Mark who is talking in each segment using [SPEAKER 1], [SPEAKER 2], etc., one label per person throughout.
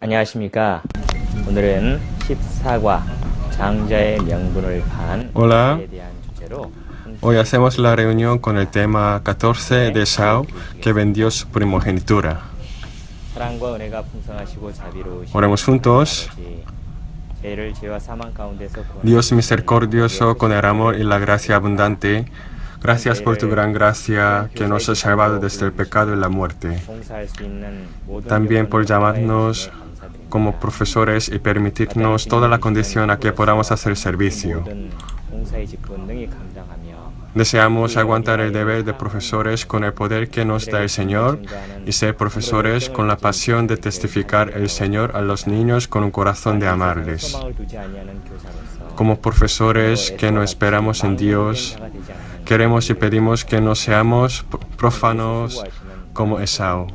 [SPEAKER 1] 안녕하십니까. 오늘은 14과 장자의 명분을 판
[SPEAKER 2] Hola,
[SPEAKER 1] 에 대한 주제로
[SPEAKER 2] hoy hacemos la reunión con el tema 14 de Esau, que vendió su primogenitura.
[SPEAKER 1] 사랑과 은혜가 풍성하시고 자비로우신
[SPEAKER 2] Oremos juntos.
[SPEAKER 1] 아버지, 죄를 죄와 사망 가운데서
[SPEAKER 2] Dios misericordioso, con el amor y la gracia abundante, gracias por tu gran gracia que nos ha salvado desde el pecado y la muerte.
[SPEAKER 1] 봉사할 수 있는 모든
[SPEAKER 2] También por
[SPEAKER 1] 여건을
[SPEAKER 2] llamarnos
[SPEAKER 1] 감사드립니다.
[SPEAKER 2] como profesores y permitirnos toda la condición a que podamos hacer servicio.
[SPEAKER 1] 모든 봉사의 직분 능히 감당하며
[SPEAKER 2] Deseamos aguantar el deber de profesores con el poder que nos da el Señor y ser profesores con la pasión de testificar el Señor a los niños con un corazón de amarles.
[SPEAKER 1] 소망을 두지 아니하는 교사로서
[SPEAKER 2] Como profesores que no esperamos en Dios, queremos y pedimos que no seamos profanos como Esau.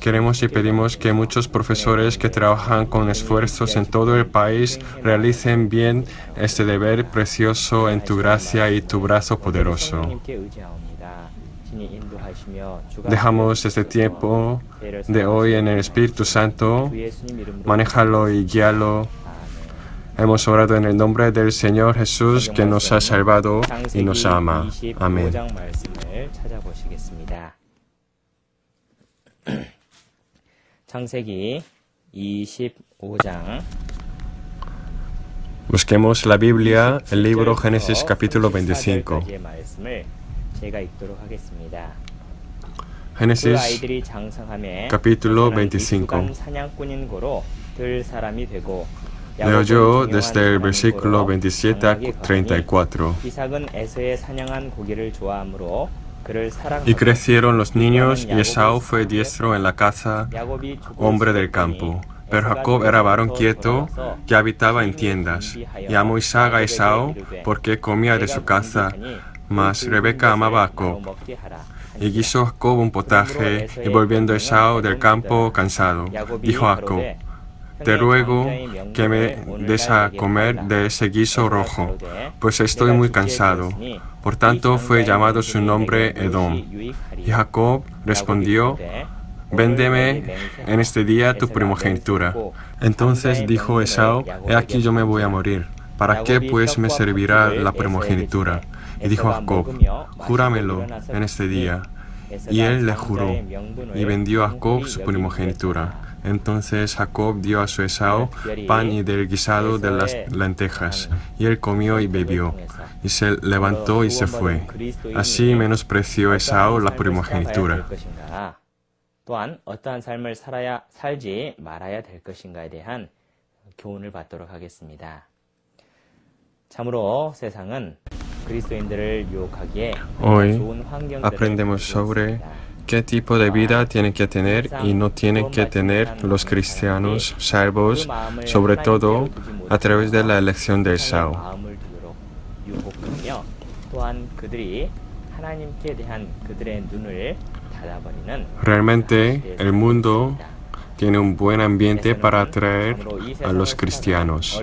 [SPEAKER 2] Queremos y pedimos que muchos profesores que trabajan con esfuerzos en todo el país realicen bien este deber precioso en tu gracia y tu brazo poderoso. Dejamos este tiempo de hoy en el Espíritu Santo, manéjalo y guíalo. Hemos orado en el nombre del Señor Jesús, que nos ha salvado y nos ama. Amén.
[SPEAKER 1] 창세기 25장
[SPEAKER 2] Busquemos la Biblia, el libro Génesis capítulo 25.
[SPEAKER 1] 말씀을 제가 읽도록 하겠습니다. 그
[SPEAKER 2] Génesis
[SPEAKER 1] 아이들이 장성하며
[SPEAKER 2] capítulo
[SPEAKER 1] 자라는
[SPEAKER 2] 25.
[SPEAKER 1] 익숙한 사냥꾼인 고로 들 사람이 되고
[SPEAKER 2] Leo yo desde el versículo 27 a 34.
[SPEAKER 1] 이삭은 에서의 사냥한 고기를 좋아하므로 그를 사랑하고
[SPEAKER 2] Y crecieron los niños, y Esau fue diestro en la caza, hombre del campo. Pero Jacob era varón quieto, que habitaba en tiendas. Y amó Isaac a Esau, porque comía de su caza, mas Rebeca amaba a Jacob. Y guisó Jacob un potaje, y volviendo Esau del campo cansado, dijo a Jacob: Te ruego que me des a comer de ese guiso rojo, pues estoy muy cansado. Por tanto fue llamado su nombre Edom. Y Jacob respondió: Véndeme en este día tu primogenitura. Entonces dijo Esau: He aquí yo me voy a morir. ¿Para qué pues me servirá la primogenitura? Y dijo Jacob: Júramelo en este día. Y él le juró, y vendió a Jacob su primogenitura. Entonces Jacob dio a su Esau pan y del guisado de las lentejas, y él comió y bebió, y se levantó y se fue. Así menospreció Esau la primogenitura.
[SPEAKER 1] 또한 어떠한 삶을 살지 말아야 될 것인가에 대한 교훈을 받도록 하겠습니다. 참으로 세상은 그리스도인들을 유혹하기에
[SPEAKER 2] Hoy
[SPEAKER 1] 좋은 환경들을
[SPEAKER 2] aprendemos sobre qué tipo de vida tienen que tener y no tienen que tener los cristianos salvos, sobre todo a través de la elección de Esau.
[SPEAKER 1] 마음을 두도록 유혹하며 또한 그들이 하나님께 대한 그들의 눈을 닫아버리는
[SPEAKER 2] Realmente el mundo tiene un buen ambiente para atraer a los cristianos.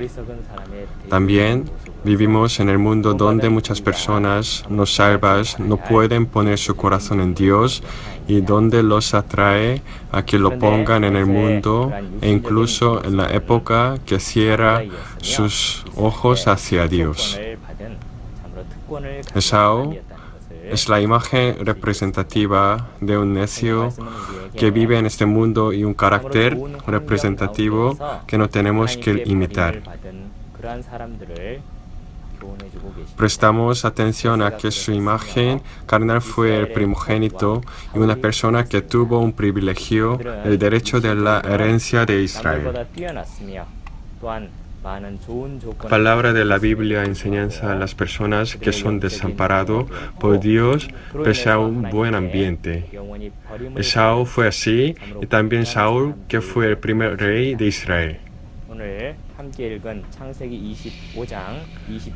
[SPEAKER 2] También vivimos en el mundo donde muchas personas no salvas no pueden poner su corazón en Dios y donde los atrae a que lo pongan en el mundo e incluso en la época que cierra sus ojos hacia Dios. Esau es la imagen representativa de un necio que vive en este mundo y un carácter representativo que no tenemos que imitar. Prestamos atención a que su imagen carnal fue el primogénito y una persona que tuvo un privilegio, el derecho de la herencia de Israel. Palabra de la Biblia, enseñanza a las personas que son desamparados por Dios pese a un buen ambiente. Esau fue así, y también Saúl, que fue el primer rey de Israel.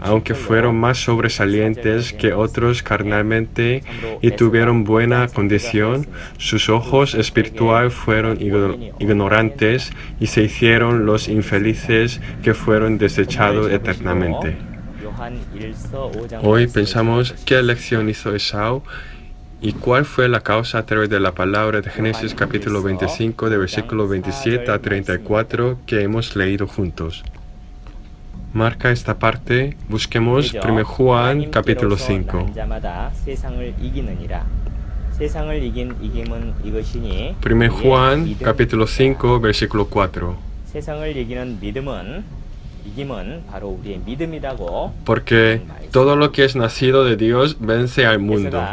[SPEAKER 2] Aunque fueron más sobresalientes que otros carnalmente y tuvieron buena condición, sus ojos espirituales fueron ignorantes y se hicieron los infelices que fueron desechados eternamente. Hoy pensamos qué elección hizo Esau ¿Y cuál fue la causa a través de la palabra de Génesis capítulo 25, de versículo 27 a 34 que hemos leído juntos? Marca esta parte, busquemos 1 Juan capítulo 5. 1 Juan capítulo 5 versículo 4. Porque todo lo que es nacido de Dios vence al mundo.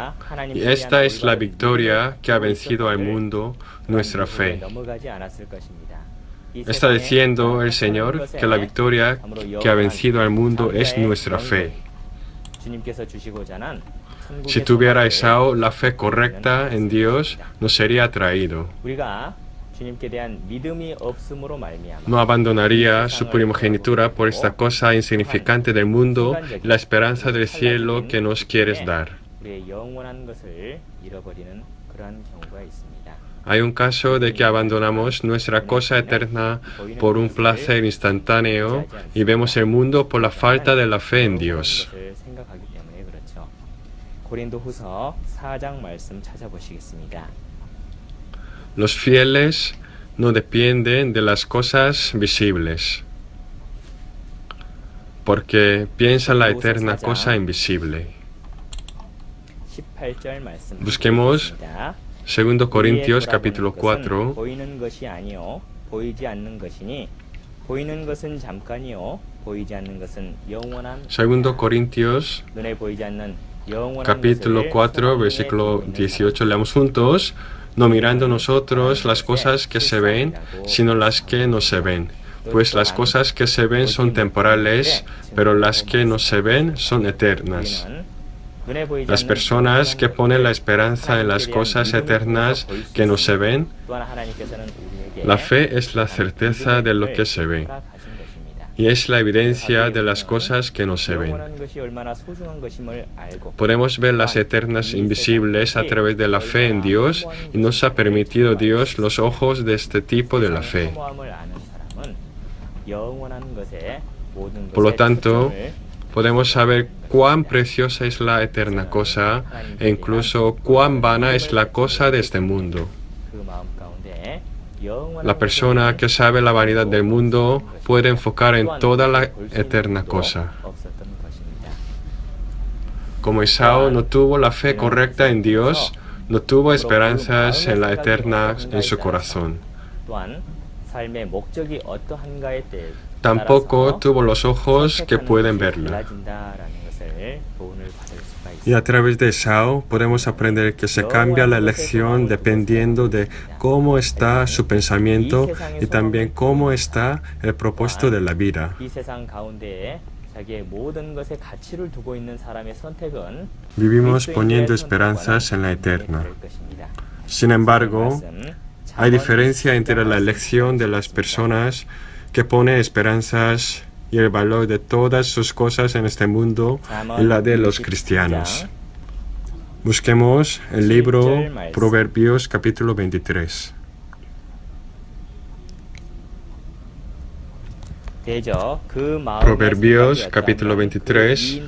[SPEAKER 2] Y esta es la victoria que ha vencido al mundo, nuestra fe. Está diciendo el Señor que la victoria que ha vencido al mundo es nuestra fe. Si tuviera Esaú la fe correcta en Dios, no sería atraído. No abandonaría su primogenitura por esta cosa insignificante del mundo y la esperanza del cielo que nos quieres dar. Hay un caso de que abandonamos nuestra cosa eterna por un placer instantáneo y vemos el mundo por la falta de la fe en Dios. Los fieles no dependen de las cosas visibles, porque piensan la eterna cosa invisible. Busquemos 2 Corintios capítulo 4. 2 Corintios capítulo 4 versículo 18. Leamos juntos. No mirando nosotros las cosas que se ven, sino las que no se ven. Pues las cosas que se ven son temporales, pero las que no se ven son eternas. Las personas que ponen la esperanza en las cosas eternas que no se ven, la fe es la certeza de lo que se ve y es la evidencia de las cosas que no se ven. Podemos ver las eternas invisibles a través de la fe en Dios y nos ha permitido Dios los ojos de este tipo de la fe. Por lo tanto, podemos saber cuán preciosa es la eterna cosa e incluso cuán vana es la cosa de este mundo. La persona que sabe la vanidad del mundo puede enfocar en toda la eterna cosa. Como Esaú no tuvo la fe correcta en Dios, no tuvo esperanzas en la eterna en su corazón. Tampoco tuvo los ojos que pueden verla. Y a través de Esaú podemos aprender que se cambia la elección dependiendo de cómo está su pensamiento y también cómo está el propósito de la vida. Vivimos poniendo esperanzas en la eterna. Sin embargo, hay diferencia entre la elección de las personas que pone esperanzas y el valor de todas sus cosas en este mundo y la de los cristianos. Busquemos el libro Proverbios capítulo 23. Proverbios capítulo 23,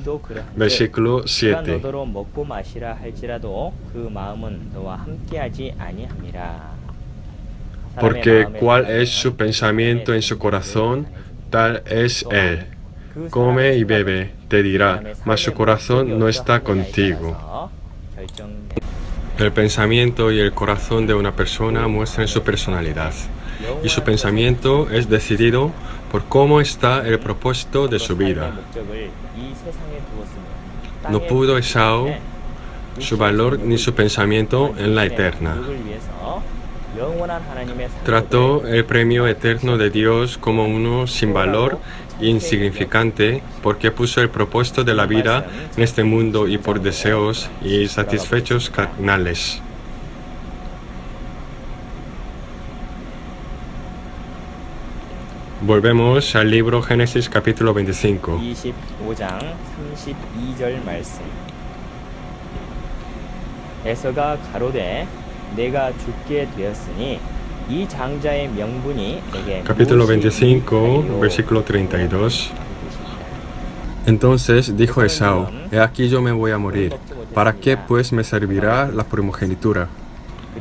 [SPEAKER 2] versículo 7. Porque cuál es su pensamiento en su corazón, tal es él. Come y bebe, te dirá, mas su corazón no está contigo. El pensamiento y el corazón de una persona muestran su personalidad, y su pensamiento es decidido por cómo está el propósito de su vida. No pudo Esaú su valor ni su pensamiento en la eterna. Trató el premio eterno de Dios como uno sin valor e insignificante porque puso el propósito de la vida en este mundo y por deseos y satisfechos carnales. Volvemos al libro Génesis capítulo 25.
[SPEAKER 1] 에서가 가로되 내가 죽게 되었으니 이 장자의 명분이 내게
[SPEAKER 2] Capítulo 25, versículo 32. Entonces dijo Esaú, he aquí yo me voy a morir, ¿Para qué pues me servirá la primogenitura?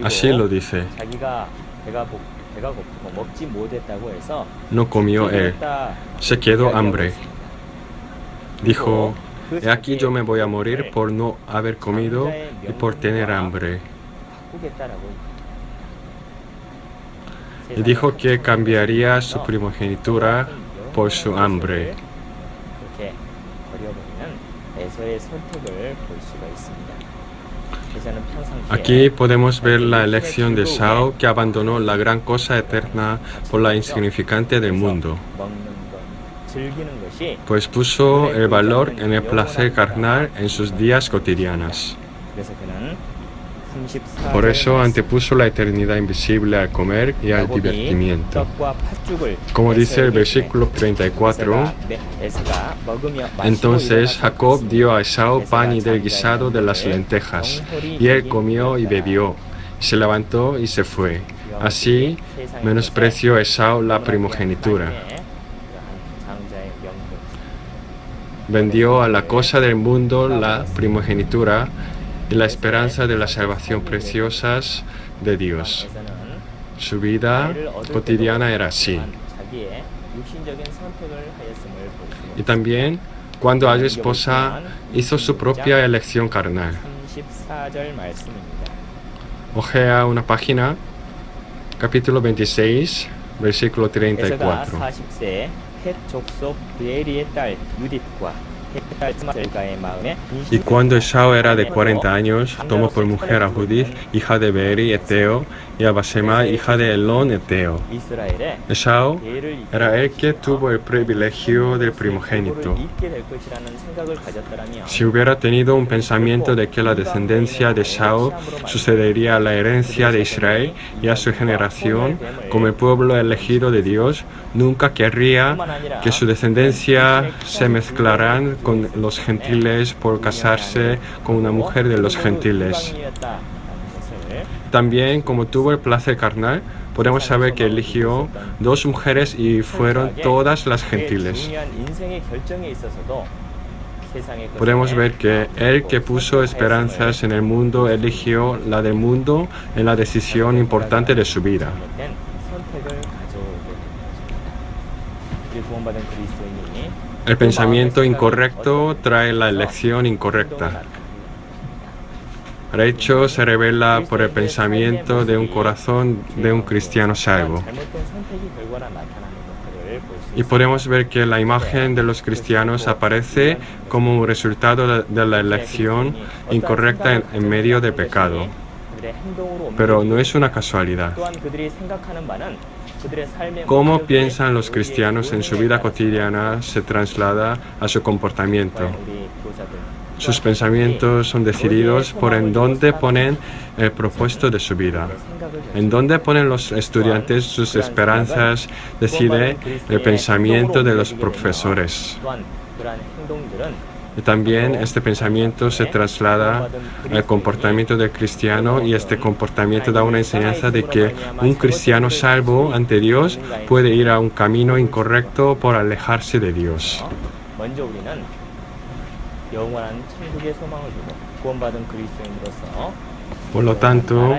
[SPEAKER 2] Así lo dice. No comió él, se quedó hambre. Dijo, he aquí yo me voy a morir por no haber comido y por tener hambre. Y dijo que cambiaría su primogenitura por su hambre. Aquí podemos ver la elección de Esau, que abandonó la gran cosa eterna por la insignificante del mundo, pues puso el valor en el placer carnal en sus días cotidianas. Por eso antepuso la eternidad invisible al comer y al divertimiento. Como dice el versículo 34, entonces Jacob dio a Esau pan y del guisado de las lentejas, y él comió y bebió, se levantó y se fue. Así menospreció Esau la primogenitura. Vendió a la cosa del mundo la primogenitura y la esperanza de la salvación preciosas de Dios. Su vida cotidiana era así. Y también, cuando a su esposa hizo su propia elección carnal. Ojea una página, capítulo 26, versículo 34. Y cuando Esau era de 40 años, tomó por mujer a Judith, hija de Beeri eteo, y a Basema, hija de Elón eteo. Esau era el que tuvo el privilegio del primogénito. Si hubiera tenido un pensamiento de que la descendencia de Esau sucedería a la herencia de Israel y a su generación como el pueblo elegido de Dios, nunca querría que su descendencia se mezclaran con los gentiles por casarse con una mujer de los gentiles. También, como tuvo el placer carnal, podemos saber que eligió 2 mujeres y fueron todas las gentiles. Podemos ver que el que puso esperanzas en el mundo eligió la del mundo en la decisión importante de su vida. El pensamiento incorrecto trae la elección incorrecta. El hecho se revela por el pensamiento de un corazón de un cristiano salvo. Y podemos ver que la imagen de los cristianos aparece como un resultado de la elección incorrecta en medio del pecado. Pero no es una casualidad. Cómo piensan los cristianos en su vida cotidiana se traslada a su comportamiento. Sus pensamientos son decididos por en dónde ponen el propósito de su vida. En dónde ponen los estudiantes sus esperanzas decide el pensamiento de los profesores. Y también este pensamiento se traslada al comportamiento del cristiano, y este comportamiento da una enseñanza de que un cristiano salvo ante Dios puede ir a un camino incorrecto por alejarse de Dios. Por lo tanto,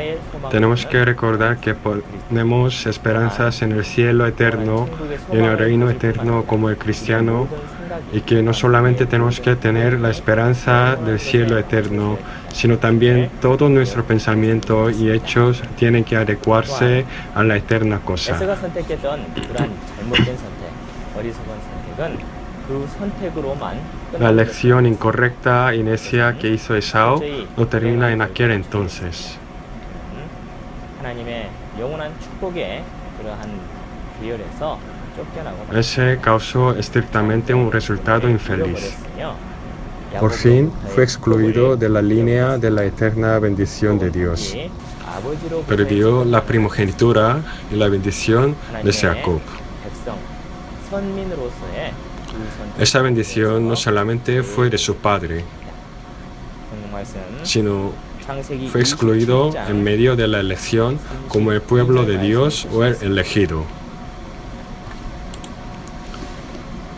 [SPEAKER 2] tenemos que recordar que ponemos esperanzas en el cielo eterno y en el reino eterno como el cristiano, y que no solamente tenemos que tener la esperanza del cielo eterno, sino también todo nuestro pensamiento y hechos tienen que adecuarse a la eterna cosa. La elección incorrecta y necia que hizo Esau no termina en aquel entonces. Ese causó estrictamente un resultado infeliz. Por fin fue excluido de la línea de la eterna bendición de Dios. Perdió la primogenitura y la bendición de Jacob. Esa bendición no solamente fue de su padre, sino fue excluido en medio de la elección como el pueblo de Dios o el elegido.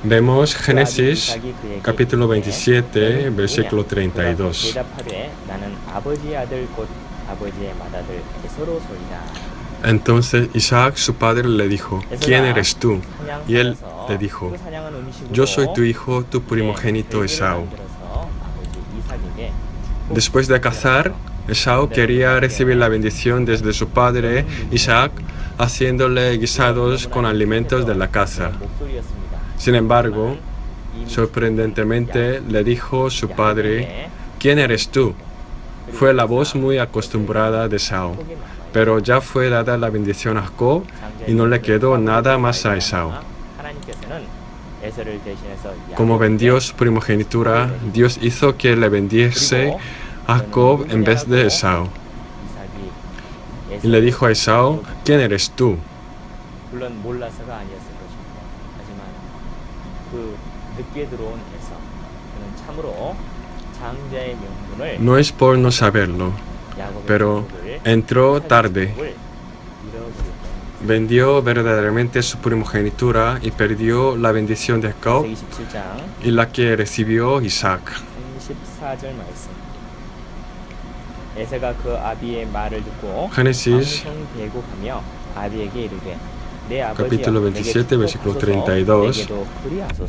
[SPEAKER 2] Vemos
[SPEAKER 1] 그 아비
[SPEAKER 2] Génesis
[SPEAKER 1] 이삭이 그에게
[SPEAKER 2] capítulo
[SPEAKER 1] 이르되
[SPEAKER 2] 27,
[SPEAKER 1] 너는
[SPEAKER 2] versículo
[SPEAKER 1] 누구냐? 그가
[SPEAKER 2] 32.
[SPEAKER 1] 대답하되 나는 아버지의 아들 곧 아버지의 맏아들 에서로소이다.
[SPEAKER 2] Entonces Isaac, su padre, le dijo, ¿quién eres tú? Y él le dijo, yo soy tu hijo, tu primogénito Esaú. Después de cazar, Esaú quería recibir la bendición desde su padre Isaac, haciéndole guisados con alimentos de la caza. Sin embargo, sorprendentemente le dijo su padre, ¿quién eres tú? Fue la voz muy acostumbrada de Esaú, pero ya fue dada la bendición a Jacob y no le quedó nada más a Esaú. Como vendió su primogenitura, Dios hizo que le bendiese a Jacob en vez de Esaú. Y le dijo a Esaú, ¿quién eres tú?
[SPEAKER 1] 물론 몰라서가 아니었을 것입니다. 하지만 그 늦게 들어온 에서 그는 참으로 장자의 명분을
[SPEAKER 2] No es por no saberlo, pero entró tarde. Vendió verdaderamente su primogenitura y perdió la bendición de Jacob
[SPEAKER 1] 27장
[SPEAKER 2] y la que recibió Isaac.
[SPEAKER 1] 34절 말씀. 에서가 그 아비의 말을 듣고
[SPEAKER 2] Génesis
[SPEAKER 1] 방송되고가며 아비에게 이르되
[SPEAKER 2] capítulo 27, versículo 32.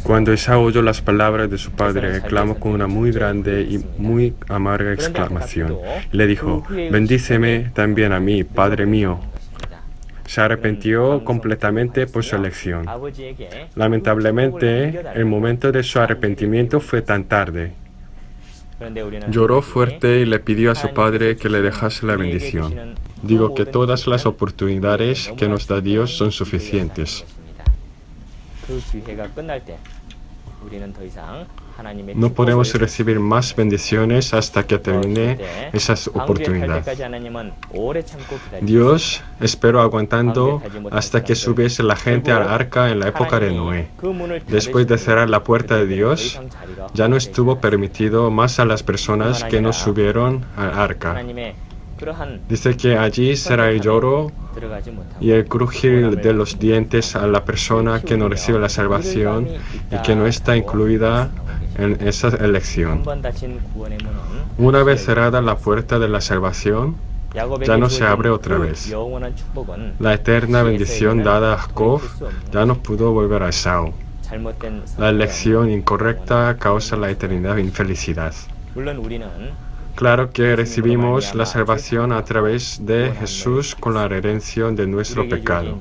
[SPEAKER 2] Cuando Esaú oyó las palabras de su padre, clamó con una muy grande y muy amarga exclamación. Y le dijo, bendíceme también a mí, Padre mío. Se arrepintió completamente por su elección. Lamentablemente, el momento de su arrepentimiento fue tan tarde. Lloró fuerte y le pidió a su padre que le dejase la bendición. Digo que todas las oportunidades que nos da Dios son suficientes. No podemos recibir más bendiciones hasta que termine esas oportunidades. Dios esperó aguantando hasta que subiese la gente al arca en la época de Noé. Después de cerrar la puerta de Dios, ya no estuvo permitido más a las personas que no subieron al arca. Dice que allí será el lloro y el crujir de los dientes a la persona que no recibe la salvación y que no está incluida en esa elección. Una vez cerrada la puerta de la salvación, ya no se abre otra vez. La eterna bendición dada a Jacob ya no pudo volver a Esaú. La elección incorrecta causa la eternidad infelicidad. Claro que recibimos la salvación a través de Jesús con la redención de nuestro pecado.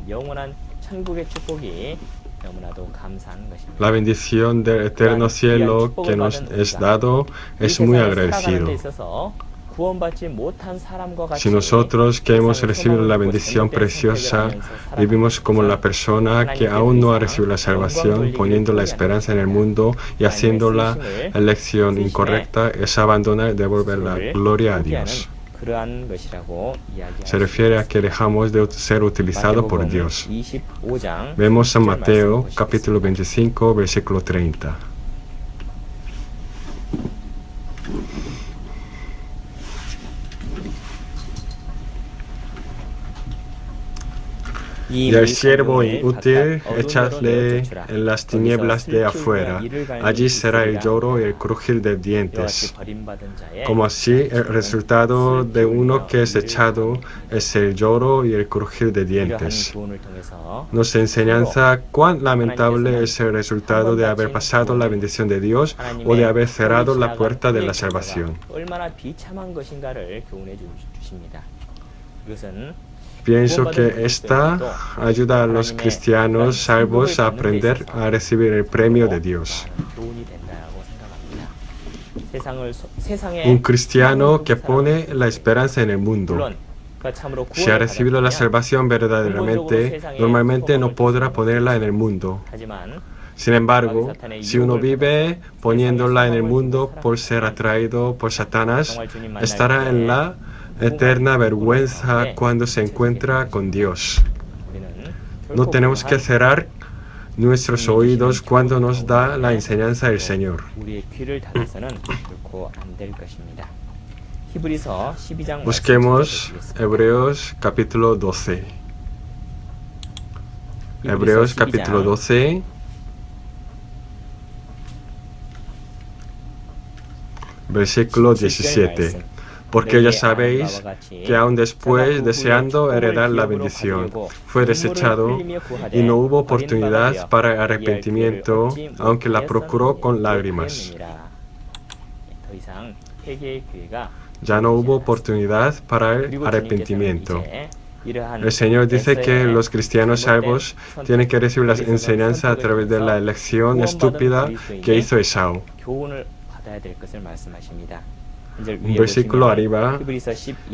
[SPEAKER 2] La bendición del eterno cielo que nos es dado es muy agradecido. Si nosotros que hemos recibido la bendición preciosa vivimos como la persona que aún no ha recibido la salvación, poniendo la esperanza en el mundo y haciendo la elección incorrecta, es abandonar y devolver la gloria a Dios. Se refiere a que dejamos de ser utilizados por Dios. Vemos en Mateo capítulo 25, versículo 30. Y al siervo inútil echadle en las tinieblas de afuera. Allí será el lloro y el crujir de dientes. Como así, el resultado de uno que es echado es el lloro y el crujir de dientes. Nos enseñanza cuán lamentable es el resultado de haber pasado la bendición de Dios o de haber cerrado la puerta de la salvación. Pienso que esta ayuda a los cristianos salvos a aprender a recibir el premio de Dios. Un cristiano que pone la esperanza en el mundo, si ha recibido la salvación verdaderamente, normalmente no podrá ponerla en el mundo. Sin embargo, si uno vive poniéndola en el mundo por ser atraído por Satanás, estará en la eterna vergüenza cuando se encuentra con Dios. No tenemos que cerrar nuestros oídos cuando nos da la enseñanza del Señor. Busquemos Hebreos capítulo 12. Hebreos capítulo 12, Versículo 17. Porque ya sabéis que aun después, deseando heredar la bendición, fue desechado y no hubo oportunidad para arrepentimiento, aunque la procuró con lágrimas. Ya no hubo oportunidad para el arrepentimiento. El Señor dice que los cristianos salvos tienen que recibir la enseñanza a través de la elección estúpida que hizo Esaú. Un versículo arriba,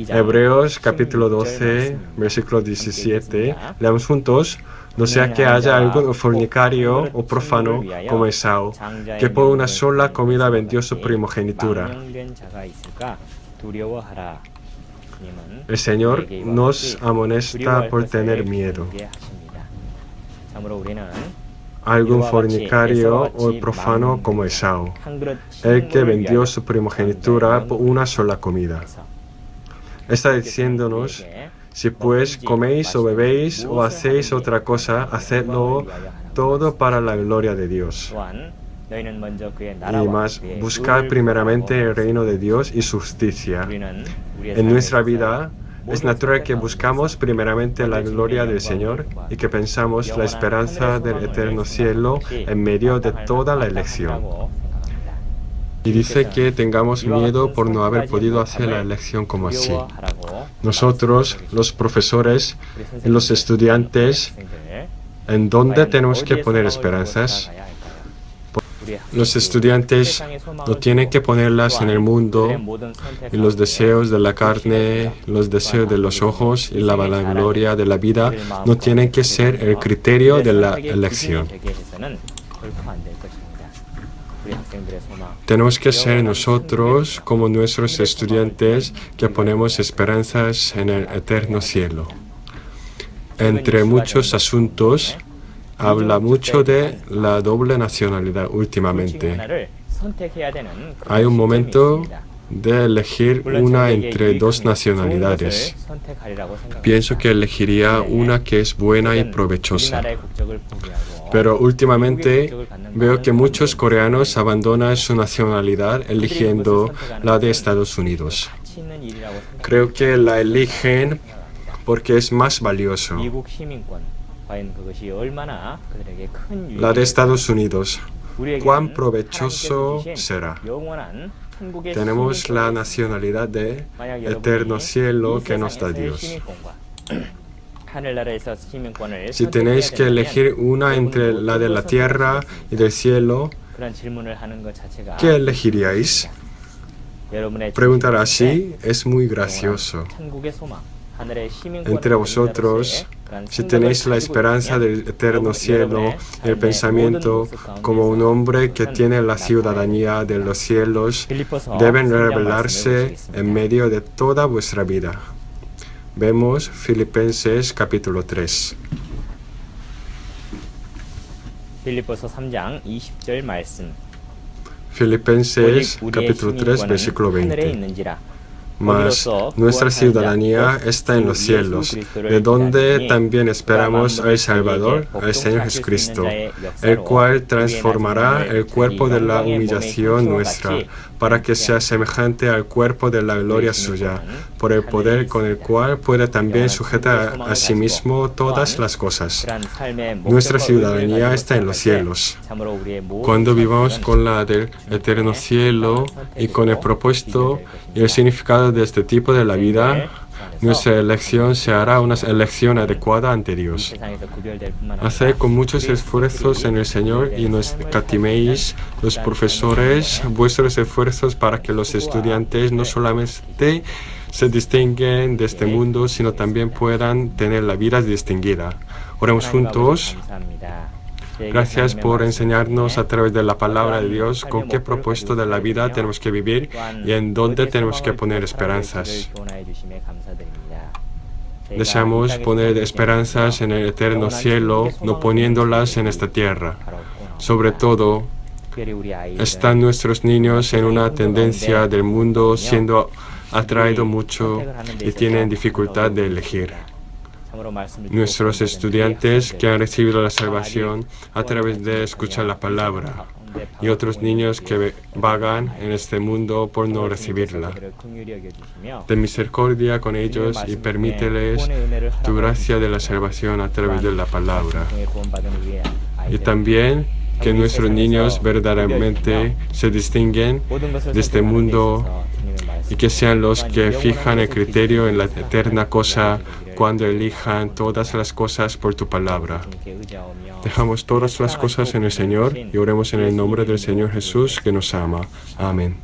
[SPEAKER 2] Hebreos capítulo 12, versículo 17, leamos juntos. No sea que haya algún fornicario o profano como Esaú, que por una sola comida vendió su primogenitura. El Señor nos amonesta por tener miedo. Algún fornicario o profano como Esaú, el que vendió su primogenitura por una sola comida. Está diciéndonos, si pues coméis o bebéis o hacéis otra cosa, hacedlo todo para la gloria de Dios. Y más, buscad primeramente el reino de Dios y su justicia. En nuestra vida es natural que buscamos primeramente la gloria del Señor y que pensamos la esperanza del eterno cielo en medio de toda la elección. Y dice que tengamos miedo por no haber podido hacer la elección como así. Nosotros, los profesores y los estudiantes, ¿en dónde tenemos que poner esperanzas? Los estudiantes no tienen que ponerlas en el mundo y los deseos de la carne, los deseos de los ojos y la vanagloria de la vida no tienen que ser el criterio de la elección. Tenemos que ser nosotros, como nuestros estudiantes, que ponemos esperanzas en el eterno cielo. Entre muchos asuntos, habla mucho de la doble nacionalidad últimamente. Hay un momento de elegir una entre dos nacionalidades. Pienso que elegiría una que es buena y provechosa. Pero últimamente veo que muchos coreanos abandonan su nacionalidad eligiendo la de Estados Unidos. Creo que la eligen porque es más valioso. La de Estados Unidos, ¿cuán provechoso será? Tenemos la nacionalidad de eterno cielo que nos da Dios. Si tenéis que elegir una entre la de la tierra y del cielo, ¿qué elegiríais? Preguntar así es muy gracioso. Entre vosotros, si tenéis la esperanza del eterno cielo, el pensamiento como un hombre que tiene la ciudadanía de los cielos, deben revelarse en medio de toda vuestra vida. Vemos Filipenses capítulo 3. Filipenses capítulo 3, versículo 20. Mas nuestra ciudadanía está en los cielos, de donde también esperamos al Salvador, al Señor Jesucristo, el cual transformará el cuerpo de la humillación nuestra, para que sea semejante al cuerpo de la gloria suya, por el poder con el cual puede también sujetar a sí mismo todas las cosas. Nuestra ciudadanía está en los cielos. Cuando vivamos con la del eterno cielo y con el propósito y el significado de este tipo de la vida, nuestra elección se hará una elección adecuada ante Dios. Haced con muchos esfuerzos en el Señor y no escatiméis, los profesores, vuestros esfuerzos para que los estudiantes no solamente se distinguen de este mundo, sino también puedan tener la vida distinguida. Oremos juntos. Gracias por enseñarnos a través de la palabra de Dios con qué propósito de la vida tenemos que vivir y en dónde tenemos que poner esperanzas. Deseamos poner esperanzas en el eterno cielo, no poniéndolas en esta tierra. Sobre todo, están nuestros niños en una tendencia del mundo siendo atraídos mucho y tienen dificultad de elegir. Nuestros estudiantes que han recibido la salvación a través de escuchar la palabra, y otros niños que vagan en este mundo por no recibirla. Ten misericordia con ellos y permíteles tu gracia de la salvación a través de la palabra. Y también que nuestros niños verdaderamente se distinguen de este mundo y que sean los que fijan el criterio en la eterna cosa cuando elijan todas las cosas por tu palabra. Dejamos todas las cosas en el Señor y oremos en el nombre del Señor Jesús que nos ama. Amén.